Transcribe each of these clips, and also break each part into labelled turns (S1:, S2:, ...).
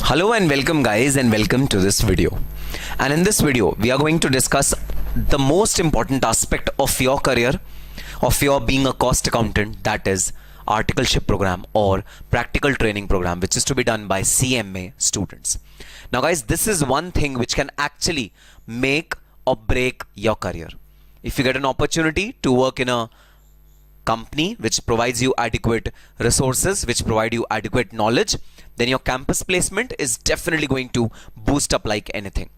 S1: Hello and welcome guys, and welcome to this video. And in this video we are going to discuss the most important aspect of your career, of your being a cost accountant, that is articleship program or practical training program, which is to be done by CMA students. Now guys, this is one thing which can actually make or break your career. If you get an opportunity to work in a company which provides you adequate resources, which provide you adequate knowledge, then your campus placement is definitely going to boost up like anything.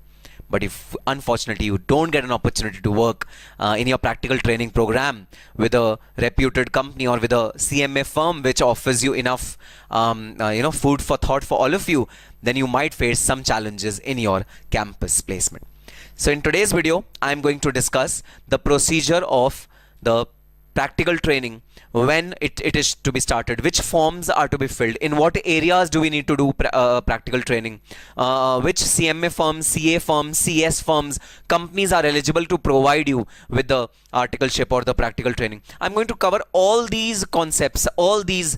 S1: But if unfortunately you don't get an opportunity to work in your practical training program with a reputed company or with a CMA firm which offers you enough food for thought for all of you, then you might face some challenges in your campus placement. So in today's video I'm going to discuss the procedure of the practical training, when it is to be started, which forms are to be filled, in what areas do we need to do practical training, which CMA firms, CA firms, CS firms, companies are eligible to provide you with the articleship or the practical training. I'm going to cover all these concepts, all these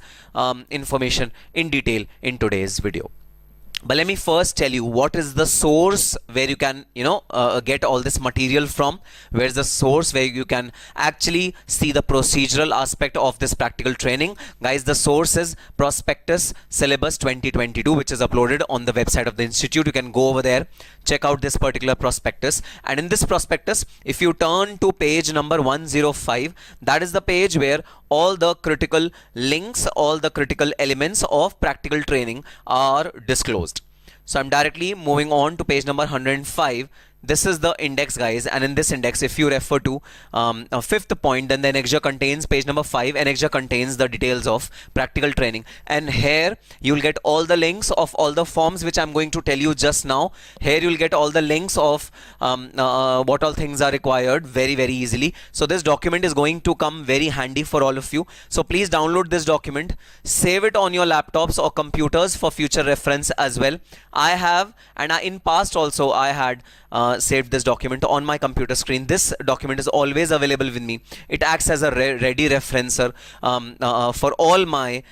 S1: information in detail in today's video. But let me first tell you what is the source where you can get all this material from. Where's the source where you can actually see the procedural aspect of this practical training? Guys, the source is Prospectus Syllabus 2022, which is uploaded on the website of the institute. You can go over there, check out this particular prospectus, and in this prospectus, if you turn to page number 105, that is the page where all the critical links, all the critical elements of practical training are disclosed. So I'm directly moving on to page number 105. This is the index, guys, and in this index, if you refer to a fifth point, then the annexure contains page number 5. Annexure contains the details of practical training, and here you'll get all the links of all the forms which I'm going to tell you just now. Here you'll get all the links of what all things are required very easily. So this document is going to come very handy for all of you. So please download this document, save it on your laptops or computers for future reference as well. I have, and in past also I had saved this document on my computer screen. This document is always available with me. It acts as a ready referencer for all my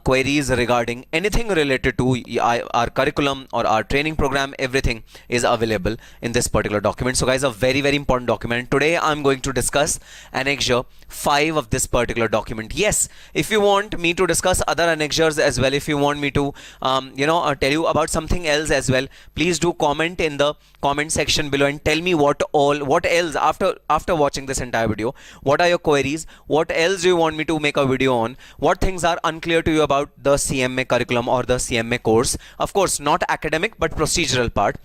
S1: queries regarding anything related to our curriculum or our training program. Everything is available in this particular document. So guys, a very important document. Today I'm going to discuss annexure 5 of this particular document. Yes, if you want me to discuss other annexures as well, if you want me to tell you about something else as well, please do comment in the comment section below and tell me what else after watching this entire video. What are your queries? What else do you want me to make a video on? What things are unclear to you about the CMA curriculum or the CMA course? Of course, not academic but procedural part.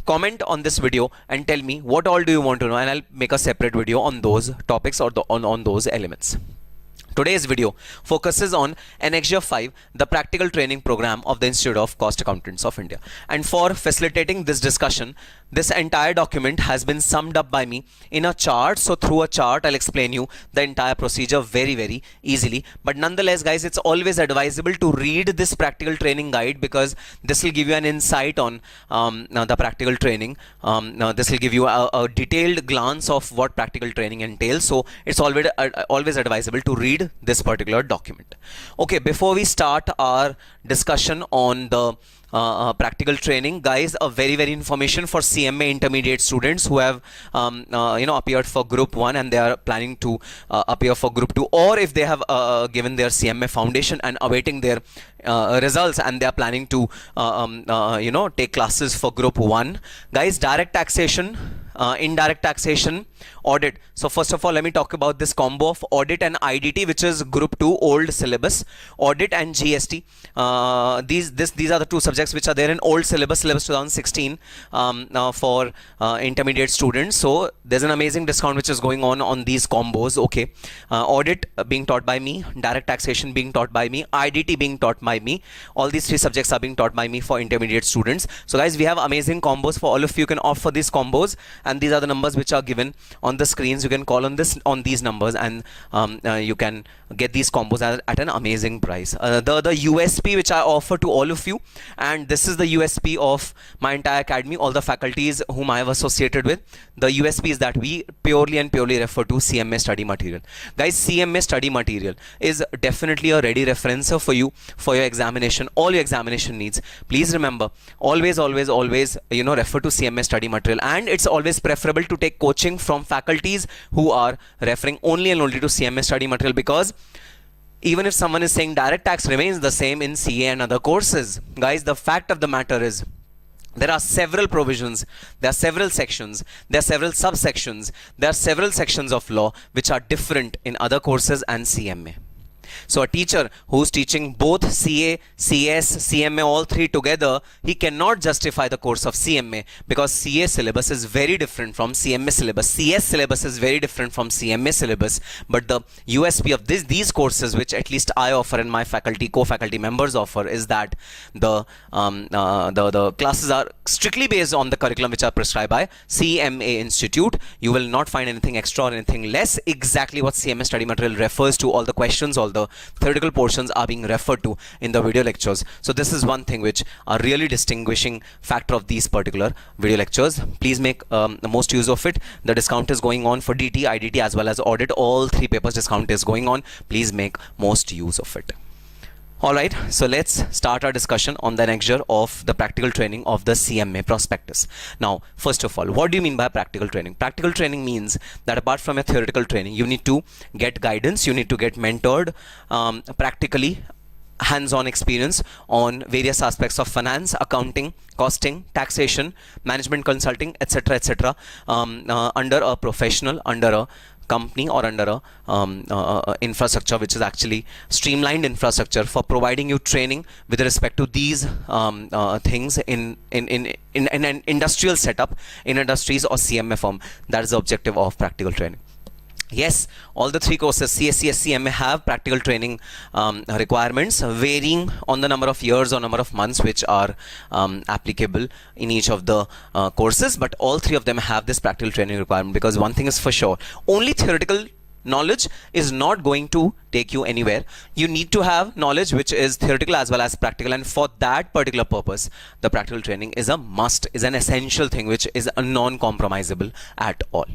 S1: Comment on this video and tell me what all do you want to know, and I'll make a separate video on those topics or on those elements. Today's video focuses on Annexure 5, the practical training program of the Institute of Cost Accountants of India. And for facilitating this discussion, this entire document has been summed up by me in a chart. So through a chart, I'll explain you the entire procedure very easily. But nonetheless, guys, it's always advisable to read this practical training guide, because this will give you an insight on the practical training. This will give you a detailed glance of what practical training entails. So it's always advisable to read this particular document. Okay, before we start our discussion on the practical training, guys, a very information for CMA Intermediate students who have appeared for group 1 and they are planning to appear for group 2, or if they have given their CMA foundation and awaiting their results and they are planning to take classes for group 1. Guys, direct taxation, indirect taxation, audit. So first of all, let me talk about this combo of audit and IDT, which is group 2 old syllabus. Audit and GST, these are the two subjects which are there in old syllabus 2016 for intermediate students. So there's an amazing discount which is going on these combos. Okay, audit being taught by me, direct taxation being taught by me, IDT being taught by me. All these 3 subjects are being taught by me for intermediate students. So guys, we have amazing combos for all of you. You can opt for these combos, and these are the numbers which are given on the screens. You can call on these numbers, and you can get these combos at an amazing price. The USP which I offer to all of you, and this is the USP of my entire academy, all the faculties whom I have associated with. The USP is that we purely and purely refer to CMA study material. Guys, CMA study material is definitely a ready reference for you for your examination, all your examination needs. Please remember, always refer to CMA study material, and it's always preferable to take coaching from faculties who are referring only and only to CMA study material, because even if someone is saying direct tax remains the same in CA and other courses, guys, the fact of the matter is there are several provisions, there are several sections, there are several subsections, there are several sections of law which are different in other courses and CMA. So a teacher who's teaching both CA, CS, CMA, all three together, he cannot justify the course of CMA, because CA syllabus is very different from CMA syllabus. CS syllabus is very different from CMA syllabus. But the USP of these courses, which at least I offer and my faculty, co-faculty members offer, is that the classes are strictly based on the curriculum which are prescribed by CMA Institute. You will not find anything extra or anything less. Exactly what CMA study material refers to, all the questions, all the theoretical portions are being referred to in the video lectures. So this is one thing which a really distinguishing factor of these particular video lectures. Please make the most use of it. The discount is going on for DT, IDT as well as audit. All three papers discount is going on. Please make most use of it. Alright, so let's start our discussion on the next year of the practical training of the CMA prospectus. Now, first of all, what do you mean by practical training? Practical training means that apart from a theoretical training, you need to get guidance, you need to get mentored practically, hands-on experience on various aspects of finance, accounting, costing, taxation, management consulting, etc., under a professional, under a company, or under a infrastructure which is actually streamlined infrastructure for providing you training with respect to these things in an industrial setup, in industries or CMA firm. That is the objective of practical training. Yes, all the three courses, CSCS, CMA, have practical training requirements varying on the number of years or number of months which are applicable in each of the courses, but all three of them have this practical training requirement, because one thing is for sure, only theoretical knowledge is not going to take you anywhere. You need to have knowledge which is theoretical as well as practical, and for that particular purpose, the practical training is a must, is an essential thing which is a non-compromisable at all.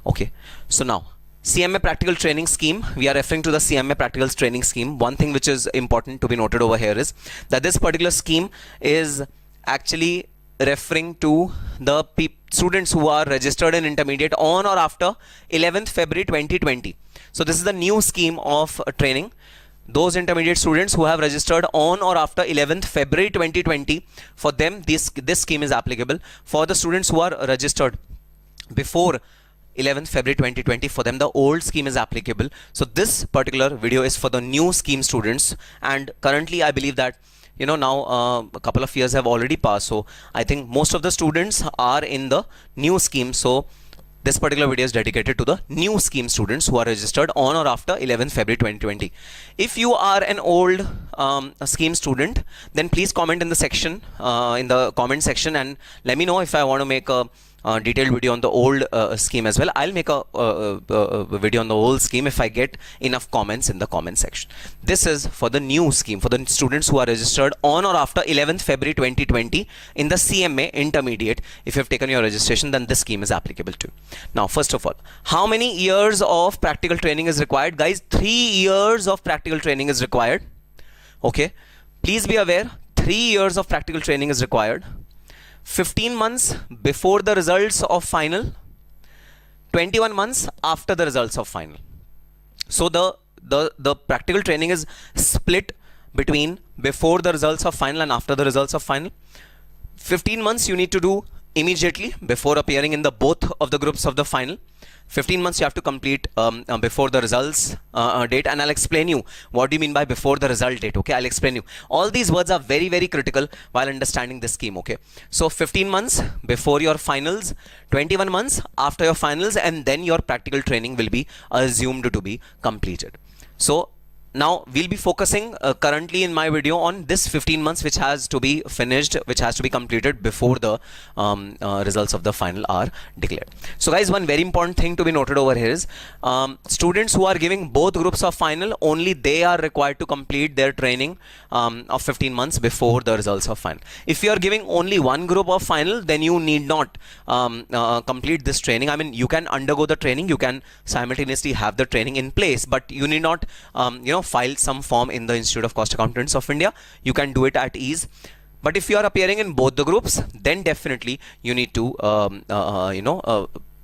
S1: Okay, so now CMA practical training scheme, we are referring to the CMA practical training scheme. One thing which is important to be noted over here is that this particular scheme is actually referring to the students who are registered in intermediate on or after 11th February 2020. So this is the new scheme of training. Those intermediate students who have registered on or after 11th February 2020, for them this scheme is applicable. For the students who are registered before 11th February 2020, for them the old scheme is applicable. So this particular video is for the new scheme students, and currently I believe that now a couple of years have already passed, so I think most of the students are in the new scheme. So this particular video is dedicated to the new scheme students who are registered on or after 11th February 2020. If you are an old scheme student, then please comment in the section, in the comment section, and let me know if I want to make a detailed video on the old scheme as well. I'll make a video on the old scheme if I get enough comments in the comment section. This is for the new scheme, for the students who are registered on or after 11th February 2020 in the CMA Intermediate. If you have taken your registration, then this scheme is applicable to. Now, first of all, how many years of practical training is required? Guys, 3 years of practical training is required. Okay, please be aware, 3 years of practical training is required. 15 months before the results of final, 21 months after the results of final. So the practical training is split between before the results of final and after the results of final. 15 months you need to do immediately before appearing in the both of the groups of the final. 15 months you have to complete before the results date, and I'll explain you what do you mean by before the result date. Okay, I'll explain you. All these words are very, very critical while understanding this scheme. Okay, so 15 months before your finals, 21 months after your finals, and then your practical training will be assumed to be completed. So Now we'll be focusing currently in my video on this 15 months which has to be finished, which has to be completed before the results of the final are declared. So guys, one very important thing to be noted over here is students who are giving both groups of final, only they are required to complete their training of 15 months before the results of final. If you are giving only one group of final, then you need not complete this training. I mean, you can undergo the training, you can simultaneously have the training in place, but you need not file some form in the Institute of Cost Accountants of India. You can do it at ease. But if you are appearing in both the groups, then definitely you need to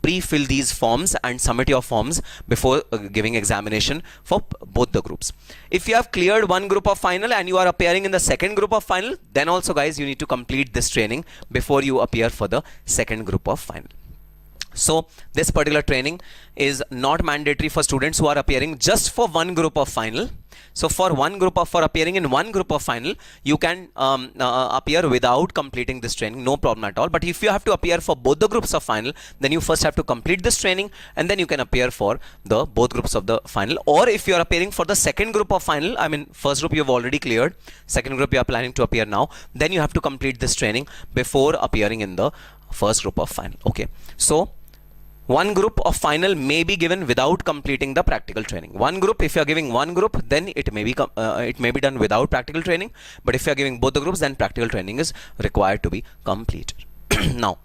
S1: pre-fill these forms and submit your forms before giving examination for both the groups. If you have cleared one group of final and you are appearing in the second group of final, then also guys, you need to complete this training before you appear for the second group of final. So this particular training is not mandatory for students who are appearing just for one group of final. So for appearing in one group of final, you can appear without completing this training, no problem at all. But if you have to appear for both the groups of final, then you first have to complete this training and then you can appear for the both groups of the final. Or if you are appearing for the second group of final, I mean first group you have already cleared, second group you are planning to appear now, then you have to complete this training before appearing in the first group of final. Okay, so one group of final may be given without completing the practical training. One group, if you are giving one group, then it may be done without practical training. But if you are giving both the groups, then practical training is required to be completed. Now,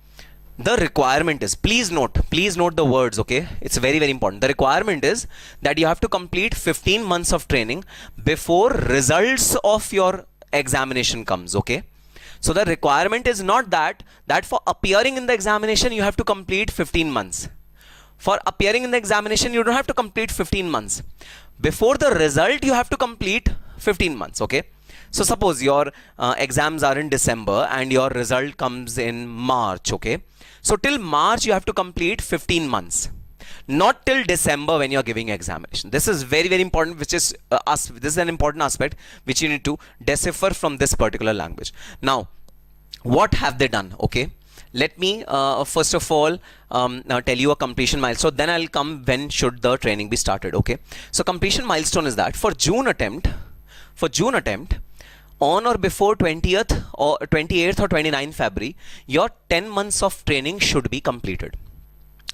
S1: the requirement is, please note the words, okay? It's very, very important. The requirement is that you have to complete 15 months of training before results of your examination comes, okay? So the requirement is not that for appearing in the examination you have to complete 15 months. For appearing in the examination you don't have to complete 15 months. Before the result you have to complete 15 months, okay? So suppose your exams are in December and your result comes in March, okay? So till March you have to complete 15 months. Not till December when you are giving examination. This is very, very important, which is this is an important aspect which you need to decipher from this particular language. Now, what have they done? Okay, let me first of all tell you a completion milestone. Then I'll come when should the training be started. Okay, so completion milestone is that for June attempt, on or before 20th or 28th or 29th February, your 10 months of training should be completed.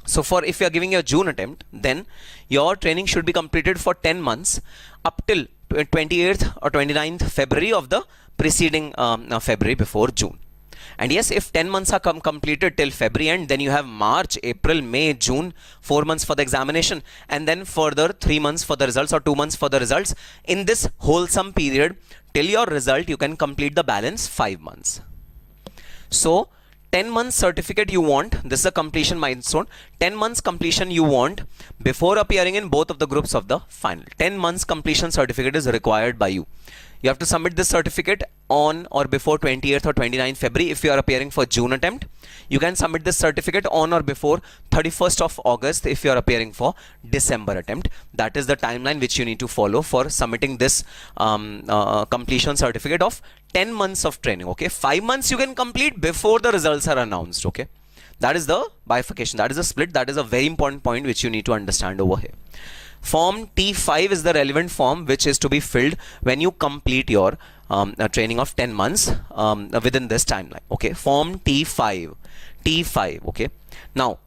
S1: So for if you are giving your June attempt, then your training should be completed for 10 months up till 28th or 29th February of the preceding February before June. And yes, if 10 months are completed till February end, then you have March, April, May, June, 4 months for the examination, and then further 3 months for the results or 2 months for the results. In this wholesome period till your result, you can complete the balance 5 months. So 10 months certificate you want, this is a completion milestone. 10 months completion you want before appearing in both of the groups of the final. 10 months completion certificate is required by you. You have to submit this certificate on or before 20th or 29th February if you are appearing for June attempt. You can submit this certificate on or before 31st of August if you are appearing for December attempt. That is the timeline which you need to follow for submitting this completion certificate of 10 months of training. Okay, 5 months you can complete before the results are announced. Okay, that is the bifurcation, that is the split. That is a very important point which you need to understand over here. Form T5 is the relevant form which is to be filled when you complete your training of 10 months within this timeline. Okay, Form T5. Okay, now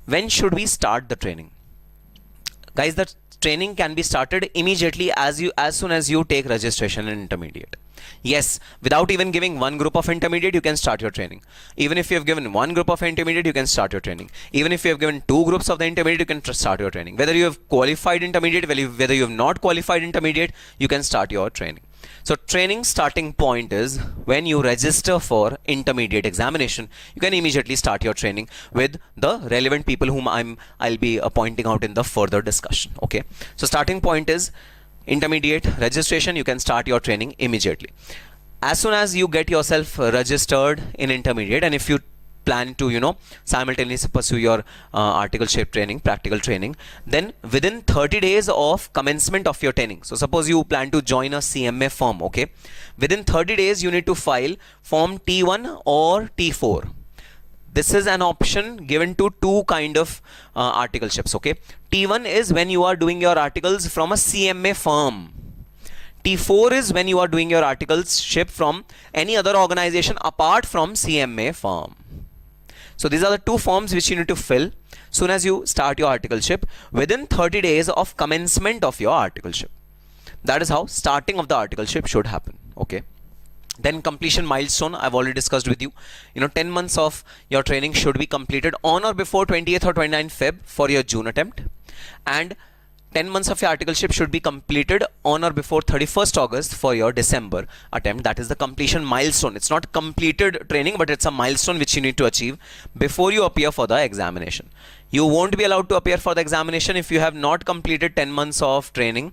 S1: when should we start the training? Guys, the training can be started immediately as soon as you take registration in intermediate. Yes, without even giving one group of intermediate, you can start your training. Even if you have given one group of intermediate, you can start your training. Even if you have given two groups of the intermediate, you can start your training. Whether you have qualified intermediate, whether you have not qualified intermediate, you can start your training. So training starting point is when you register for intermediate examination, you can immediately start your training with the relevant people whom I'll be pointing out in the further discussion. Okay, so starting point is intermediate registration. You can start your training immediately as soon as you get yourself registered in intermediate, and if you plan to simultaneously pursue your articleship training, practical training, then within 30 days of commencement of your training, so suppose you plan to join a CMA firm, okay, within 30 days you need to file form T1 or T4. This is an option given to two kind of articleships. Okay, T1 is when you are doing your articles from a CMA firm. T4 is when you are doing your articleship from any other organization apart from CMA firm. So these are the two forms which you need to fill soon as you start your articleship within 30 days of commencement of your articleship. That is how starting of the articleship should happen. Okay. Then completion milestone, I've already discussed with you. 10 months of your training should be completed on or before 20th or 29th Feb for your June attempt, and 10 months of your articleship should be completed on or before 31st August for your December attempt. That is the completion milestone. It's not completed training, but it's a milestone which you need to achieve before you appear for the examination. You won't be allowed to appear for the examination if you have not completed 10 months of training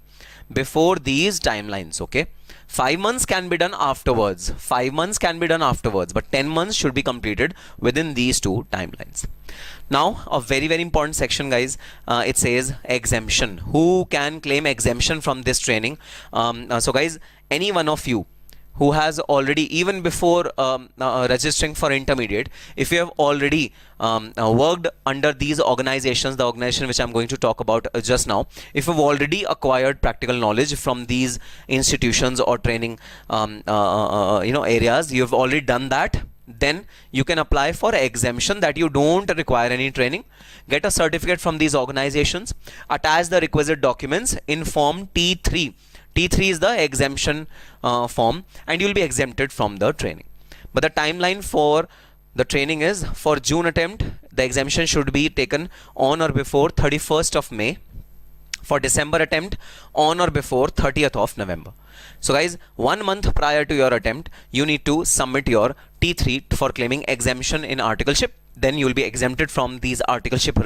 S1: before these timelines. Okay. 5 months can be done afterwards. 5 months can be done afterwards, but 10 months should be completed within these two timelines. Now, a very, very important section, guys. It says exemption. Who can claim exemption from this training? So, guys, any one of you who has already, even before registering for intermediate, if you have already worked under these organizations, the organization which I'm going to talk about just now, if you've already acquired practical knowledge from these institutions or training areas, you've already done that, then you can apply for exemption that you don't require any training. Get a certificate from these organizations, attach the requisite documents in form T3. T3 is the exemption form, and you'll be exempted from the training. But the timeline for the training is for June attempt, the exemption should be taken on or before 31st of May. For December attempt, on or before 30th of November. So guys, 1 month prior to your attempt, you need to submit your T3 for claiming exemption in articleship. Then you will be exempted from these articleship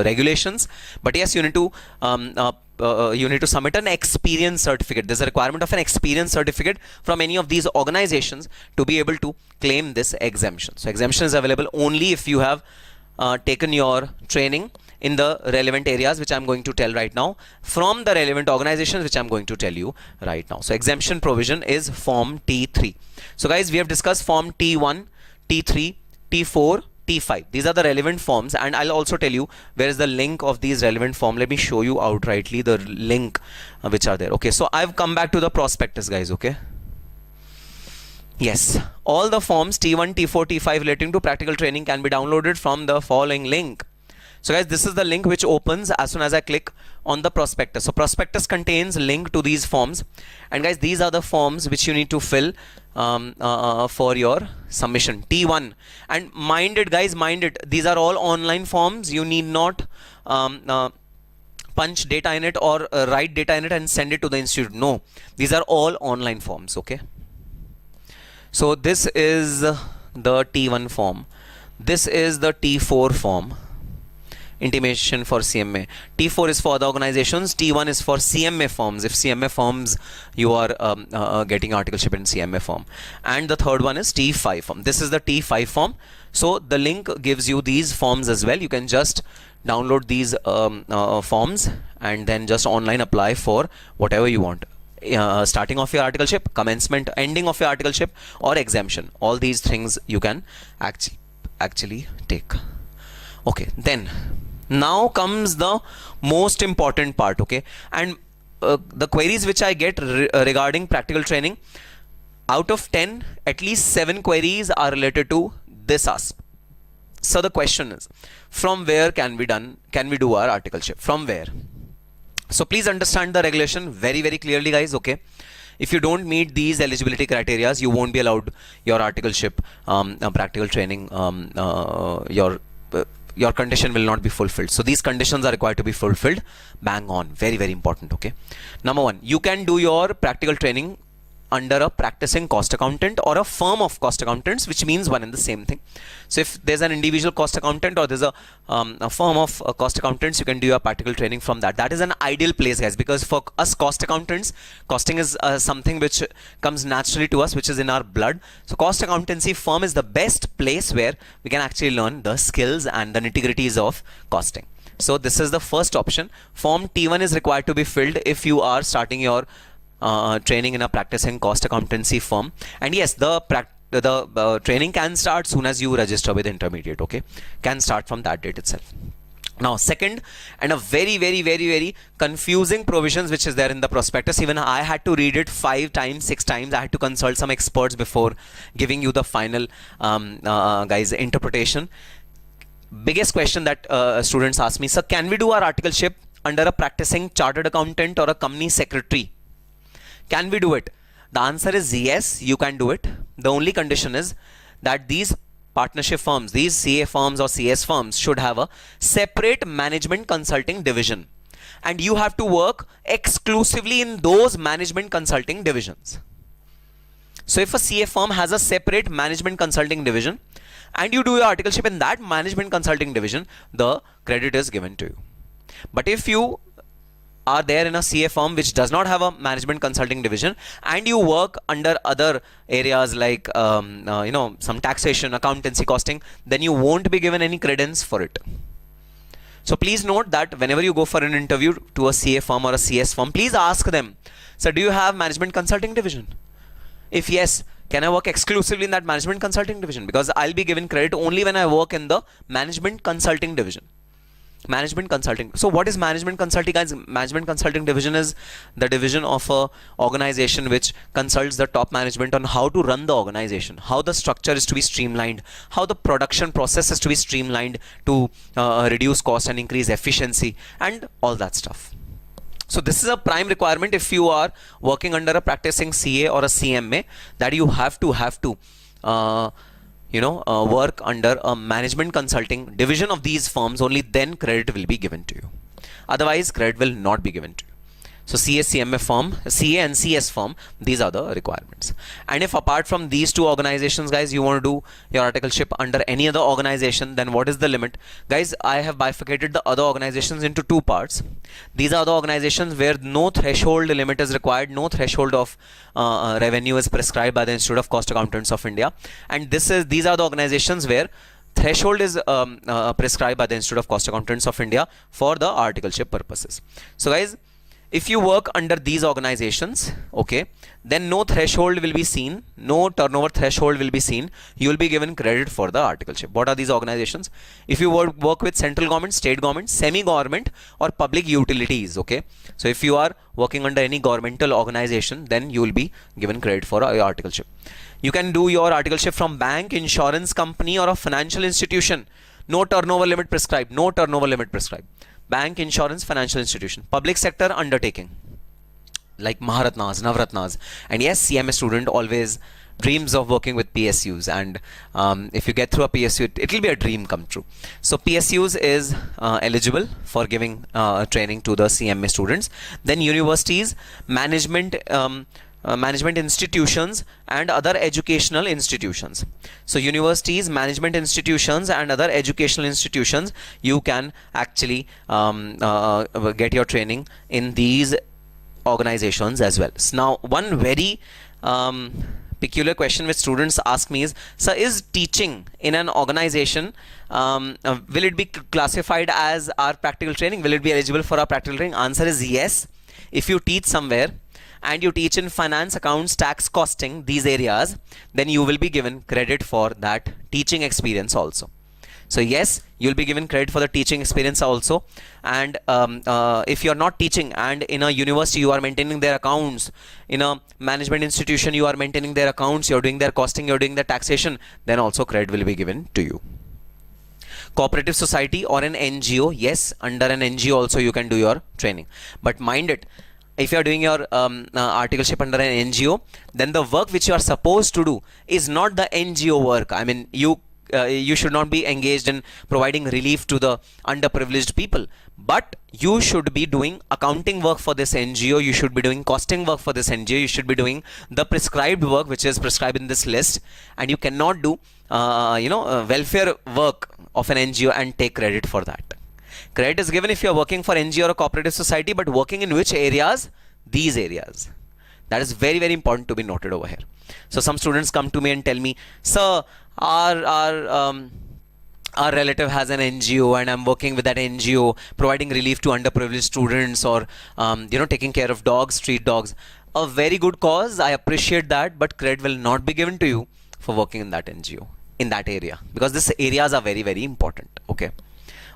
S1: regulations. But yes, you need to submit an experience certificate. There's a requirement of an experience certificate from any of these organizations to be able to claim this exemption. So exemption is available only if you have taken your training in the relevant areas which I'm going to tell right now from the relevant organizations which I'm going to tell you right now. So exemption provision is form T3. So guys, we have discussed form T1, T3, T4, T5. These are the relevant forms, and I'll also tell you where is the link of these relevant form. Let me show you outrightly the link which are there. Okay, so I've come back to the prospectus, guys. Okay. Yes, all the forms T1, T4, T5 relating to practical training can be downloaded from the following link. So guys, this is the link which opens as soon as I click on the prospectus. So prospectus contains link to these forms, and guys, these are the forms which you need to fill for your submission. T1, and mind it guys, mind it, these are all online forms. You need not punch data in it or write data in it and send it to the institute. No, these are all online forms. Okay. So this is the T1 form. This is the T4 form. Intimation for CMA. T4 is for the organizations. T1 is for CMA forms. If CMA forms, you are getting articleship in CMA form. And the third one is T5 form. This is the T5 form. So the link gives you these forms as well. You can just download these forms and then just online apply for whatever you want. Starting of your articleship, commencement, ending of your articleship, or exemption. All these things you can actually take. Okay, then now comes the most important part. Okay, and the queries which I get regarding practical training, out of 10, at least 7 queries are related to this aspect. So the question is, from where can we do our articleship? From where? So please understand the regulation very, very clearly, guys. Okay, if you don't meet these eligibility criteria, you won't be allowed your articleship practical training. Your condition will not be fulfilled. So these conditions are required to be fulfilled. Bang on. Very, very important. Okay. Number 1, you can do your practical training under a practicing cost accountant or a firm of cost accountants, which means one and the same thing. So if there's an individual cost accountant or there's a firm of cost accountants, you can do your practical training from that. That is an ideal place, guys, because for us cost accountants, costing is something which comes naturally to us, which is in our blood. So cost accountancy firm is the best place where we can actually learn the skills and the nitty-gritties of costing. So this is the first option. Form T1 is required to be filled if you are starting your training in a practicing cost accountancy firm. And yes, the training can start soon as you register with intermediate. Okay, can start from that date itself. Now, second, and a very confusing provisions which is there in the prospectus. Even I had to read it 5 times, 6 times. I had to consult some experts before giving you the final guys interpretation. Biggest question that students ask me, sir, can we do our articleship under a practicing chartered accountant or a company secretary? Can we do it? The answer is yes, you can do it. The only condition is that these partnership firms, these CA firms or CS firms should have a separate management consulting division, and you have to work exclusively in those management consulting divisions. So if a CA firm has a separate management consulting division and you do your articleship in that management consulting division, the credit is given to you. But if you are there in a CA firm which does not have a management consulting division and you work under other areas like some taxation, accountancy, costing, then you won't be given any credence for it. So please note that whenever you go for an interview to a CA firm or a CS firm, please ask them, sir, do you have management consulting division? If yes, can I work exclusively in that management consulting division? Because I'll be given credit only when I work in the management consulting division. Management consulting. So what is management consulting, guys? Management consulting division is the division of a organization which consults the top management on how to run the organization, how the structure is to be streamlined, how the production process is to be streamlined to reduce cost and increase efficiency and all that stuff. So this is a prime requirement if you are working under a practicing CA or a CMA, that you have to work under a management consulting division of these firms. Only then credit will be given to you. Otherwise, credit will not be given to you. So CA, CMA firm, CA and CS firm, these are the requirements. And if apart from these two organizations, guys, you want to do your articleship under any other organization, then what is the limit? Guys, I have bifurcated the other organizations into two parts. These are the organizations where no threshold limit is required, no threshold of revenue is prescribed by the Institute of Cost Accountants of India. And these are the organizations where threshold is prescribed by the Institute of Cost Accountants of India for the articleship purposes. So guys, if you work under these organizations, okay, then no threshold will be seen, no turnover threshold will be seen. You will be given credit for the articleship. What are these organizations? If you work with central government, state government, semi-government or public utilities, okay. So if you are working under any governmental organization, then you will be given credit for your articleship. You can do your articleship from bank, insurance company or a financial institution. No turnover limit prescribed, no turnover limit prescribed. Bank, insurance, financial institution, public sector undertaking like Maharatnas, Navratnas, and yes, CMA student always dreams of working with PSUs, and if you get through a PSU, it will be a dream come true. So PSUs is eligible for giving training to the CMA students. Then universities, management institutions and other educational institutions. So universities, management institutions and other educational institutions, you can actually get your training in these organizations as well. So now one very peculiar question which students ask me is, sir, is teaching in an organization, will it be classified as our practical training? Will it be eligible for our practical training? Answer is yes. If you teach somewhere and you teach in finance, accounts, tax, costing, these areas, then you will be given credit for that teaching experience also. So yes, you'll be given credit for the teaching experience also. And if you're not teaching and in a university you are maintaining their accounts, in a management institution you are maintaining their accounts, you're doing their costing, you're doing their taxation, then also credit will be given to you. Cooperative society or an NGO, yes, under an NGO also you can do your training. But mind it, if you are doing your articleship under an NGO, then the work which you are supposed to do is not the NGO work. I mean, you should not be engaged in providing relief to the underprivileged people, but you should be doing accounting work for this NGO, you should be doing costing work for this NGO, you should be doing the prescribed work which is prescribed in this list, and you cannot do welfare work of an NGO and take credit for that. Credit is given if you are working for NGO or a cooperative society, but working in which areas? These areas. That is very, very important to be noted over here. So some students come to me and tell me, sir, our relative has an NGO and I'm working with that NGO, providing relief to underprivileged students or taking care of dogs, street dogs. A very good cause, I appreciate that, but credit will not be given to you for working in that NGO, in that area, because these areas are very, very important. Okay.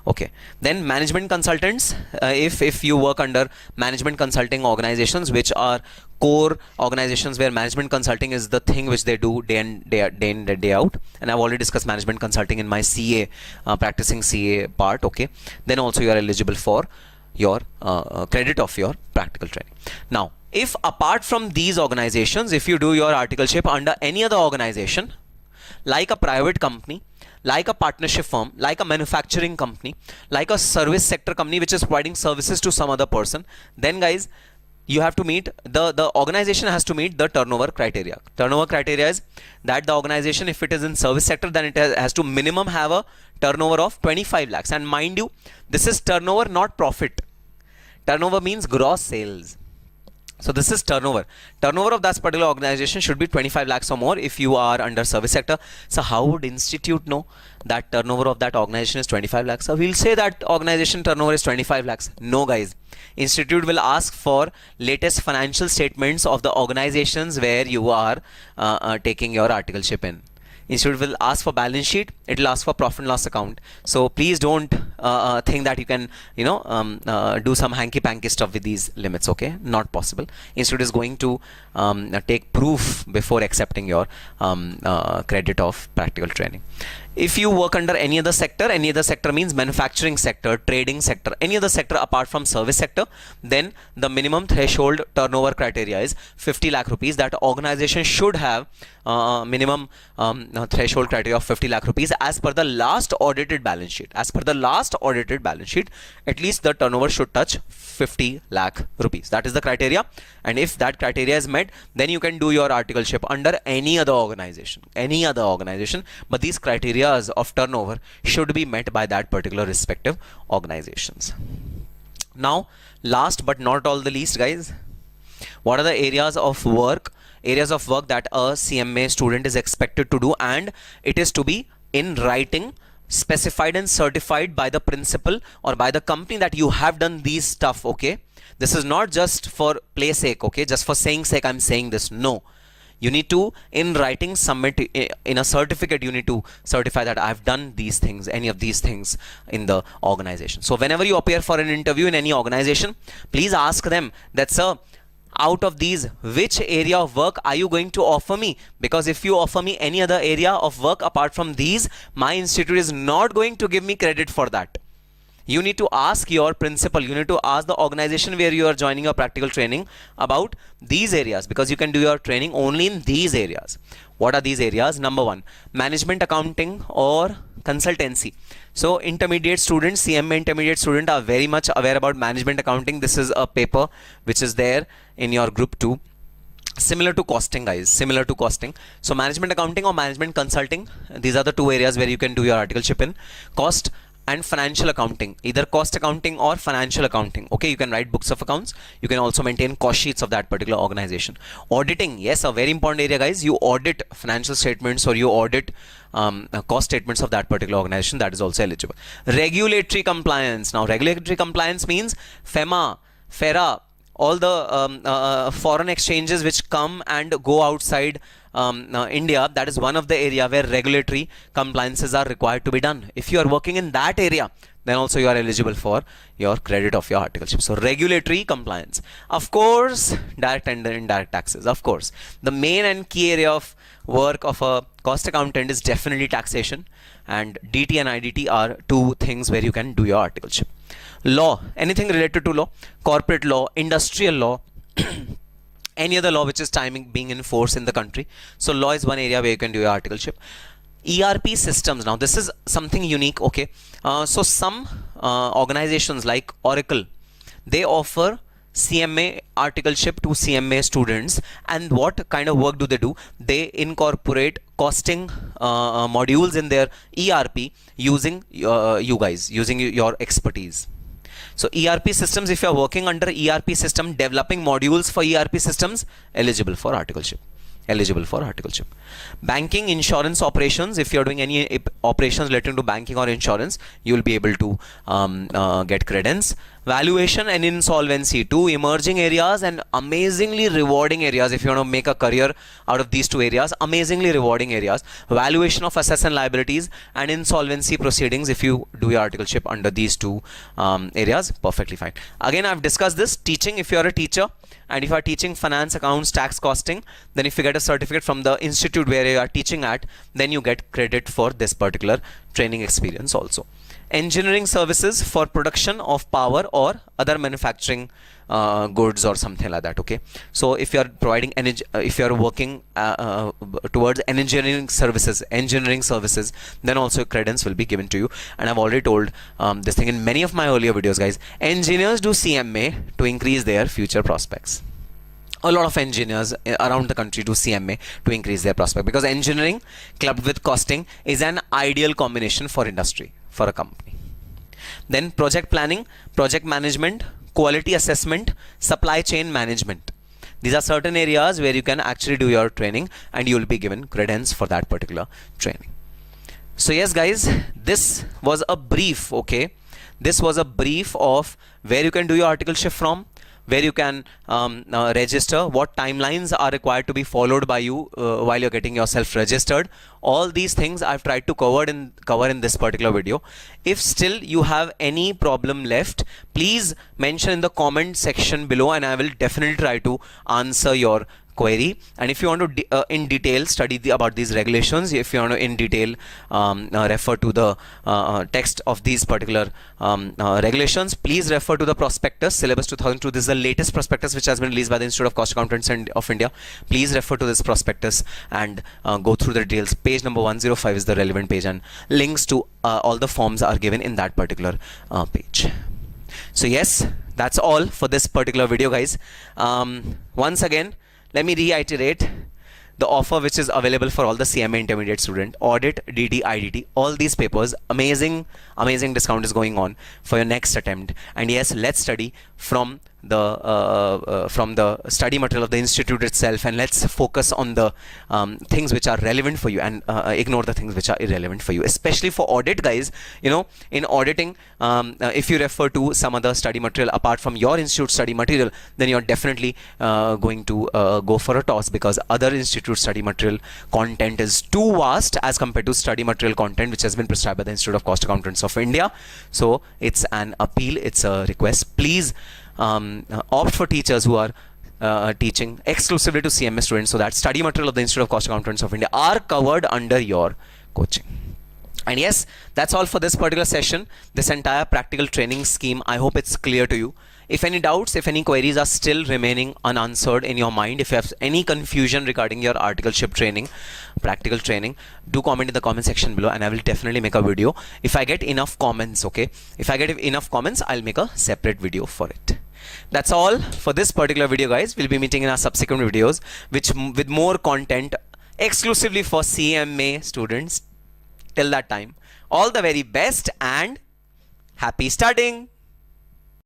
S1: Okay, then management consultants, if you work under management consulting organizations, which are core organizations where management consulting is the thing which they do day in day out, and I've already discussed management consulting in my CA practicing CA part. Okay, then also you are eligible for your credit of your practical training. Now, if apart from these organizations, if you do your articleship under any other organization, like a private company, like a partnership firm, like a manufacturing company, like a service sector company which is providing services to some other person, then guys, you have to meet the organization has to meet the turnover criteria. Turnover criteria is that the organization, if it is in service sector, then it has to minimum have a turnover of 25 lakhs. And mind you, this is turnover, not profit. Turnover means gross sales. So this is turnover. Turnover of that particular organization should be 25 lakhs or more if you are under service sector. So how would institute know that turnover of that organization is 25 lakhs? So we'll say that organization turnover is 25 lakhs. No guys. Institute will ask for latest financial statements of the organizations where you are taking your articleship in. Institute will ask for balance sheet. It will ask for profit and loss account. So please don't think that you can, do some hanky-panky stuff with these limits. Okay, not possible. Institute is going to take proof before accepting your credit of practical training. If you work under any other sector means manufacturing sector, trading sector, any other sector apart from service sector, then the minimum threshold turnover criteria is 50 lakh rupees. That organization should have minimum threshold criteria of 50 lakh rupees as per the last audited balance sheet. As per the last audited balance sheet, at least the turnover should touch 50 lakh rupees. That is the criteria. And if that criteria is met, then you can do your articleship under any other organization. But these criteria of turnover should be met by that particular respective organizations. Now, last but not all the least, guys, what are the areas of work that a CMA student is expected to do, and it is to be in writing, specified and certified by the principal or by the company that you have done these stuff. Okay, this is not just for play sake. Okay, just for saying sake I'm saying this. No, you need to in writing submit in a certificate. You need to certify that I've done these things, any of these things in the organization. So whenever you appear for an interview in any organization, please ask them that, sir, out of these, which area of work are you going to offer me? Because if you offer me any other area of work apart from these, my institute is not going to give me credit for that. You need to ask your principal, you need to ask the organization where you are joining your practical training about these areas, because you can do your training only in these areas. What are these areas? Number one, management accounting or consultancy. So intermediate students, CMA intermediate student are very much aware about management accounting. This is a paper which is there in your group 2. Similar to costing, guys, similar to costing. So management accounting or management consulting, these are the two areas where you can do your articleship in. Cost and financial accounting, either cost accounting or financial accounting. Okay, you can write books of accounts. You can also maintain cost sheets of that particular organization. Auditing, yes, a very important area, guys. You audit financial statements or you audit cost statements of that particular organization. That is also eligible. Regulatory compliance. Now, regulatory compliance means FEMA, FERA, all the foreign exchanges which come and go outside India. That is one of the area where regulatory compliances are required to be done. If you are working in that area, then also you are eligible for your credit of your articleship. So regulatory compliance, of course, direct and indirect taxes. Of course, the main and key area of work of a cost accountant is definitely taxation, and DT and IDT are two things where you can do your articleship. Law, anything related to law, corporate law, industrial law, any other law which is being in force in the country. So law is one area where you can do your articleship. ERP systems. Now this is something unique. Okay, so some organizations like Oracle, they offer CMA articleship to CMA students, and what kind of work do? They incorporate costing modules in their ERP using using your expertise. So ERP systems, if you are working under ERP system, developing modules for ERP systems, eligible for articleship. Banking, insurance operations, if you are doing any operations relating to banking or insurance, you will be able to get credence. Valuation and insolvency, two emerging areas and amazingly rewarding areas. If you want to make a career out of these two areas, amazingly rewarding areas. Valuation of assets and liabilities and insolvency proceedings. If you do your articleship under these two areas, perfectly fine. Again, I've discussed this. Teaching, if you're a teacher and if you are teaching finance, accounts, tax, costing, then if you get a certificate from the institute where you are teaching at, then you get credit for this particular training experience also. Engineering services for production of power or other manufacturing goods or something like that. Okay, so if you are providing energy, if you are working towards engineering services, then also credits will be given to you. And I've already told this thing in many of my earlier videos, guys. Engineers do CMA to increase their future prospects. A lot of engineers around the country do CMA to increase their prospect, because engineering clubbed with costing is an ideal combination for industry, for a company. Then project planning, project management, quality assessment, supply chain management. These are certain areas where you can actually do your training and you will be given credence for that particular training. So yes, guys, this was a brief, okay? This was a brief of where you can do your articleship from, where you can register, what timelines are required to be followed by you while you're getting yourself registered. All these things I've tried to cover in this particular video. If still you have any problem left, please mention in the comment section below and I will definitely try to answer your query. And if you want to in detail study about these regulations, if you want to in detail refer to the text of these particular regulations, please refer to the prospectus syllabus 2002. This is the latest prospectus which has been released by the Institute of Cost Accountants of India. Please refer to this prospectus and go through the details. Page number 105 is the relevant page and links to all the forms are given in that particular page. So yes, that's all for this particular video, guys. Once again, let me reiterate the offer which is available for all the CMA Intermediate student. Audit, DD, IDT, all these papers, amazing discount is going on for your next attempt. And yes, let's study from the study material of the institute itself, and let's focus on the things which are relevant for you and ignore the things which are irrelevant for you, especially for audit, guys. You know, in auditing, if you refer to some other study material apart from your institute study material, then you're definitely going to go for a toss, because other institute study material content is too vast as compared to study material content which has been prescribed by the Institute of Cost Accountants of India. So it's an appeal, it's a request. Please opt for teachers who are teaching exclusively to CMA students, so that study material of the Institute of Cost Accountants of India are covered under your coaching. And yes, that's all for this particular session, this entire practical training scheme. I hope it's clear to you. If any doubts, if any queries are still remaining unanswered in your mind, if you have any confusion regarding your articleship training, practical training, do comment in the comment section below and I will definitely make a video. If I get enough comments, okay? If I get enough comments, I'll make a separate video for it. That's all for this particular video, guys. We'll be meeting in our subsequent videos with more content exclusively for CMA students. Till that time, all the very best and happy studying.